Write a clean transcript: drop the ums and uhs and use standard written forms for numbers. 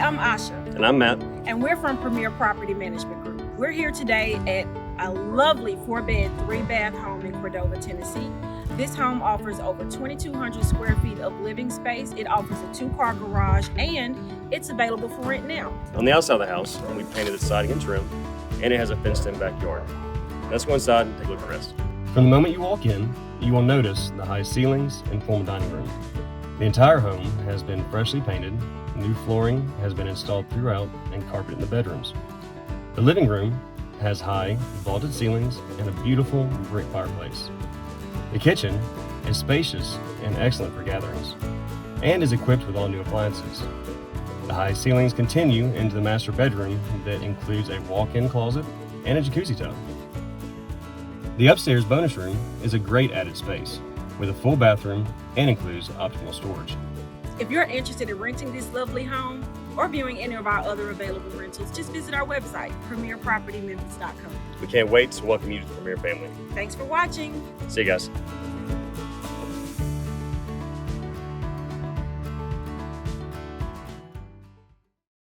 I'm Asha. And I'm Matt. And we're from Premier Property Management Group. We're here today at a lovely 4-bed, 3-bath home in Cordova, Tennessee. This home offers over 2,200 square feet of living space. It offers a 2-car garage, and it's available for rent now. On the outside of the house, we painted the siding and trim, and it has a fenced-in backyard. Let's go inside and take a look at the rest. From the moment you walk in, you will notice the high ceilings and formal dining room. The entire home has been freshly painted, new flooring has been installed throughout, and carpet in the bedrooms. The living room has high, vaulted ceilings and a beautiful brick fireplace. The kitchen is spacious and excellent for gatherings, and is equipped with all new appliances. The high ceilings continue into the master bedroom that includes a walk-in closet and a jacuzzi tub. The upstairs bonus room is a great added space with a full bathroom and includes optional storage. If you're interested in renting this lovely home or viewing any of our other available rentals, just visit our website, premierpropertymemphis.com. We can't wait to welcome you to the Premier family. Thanks for watching. See you guys.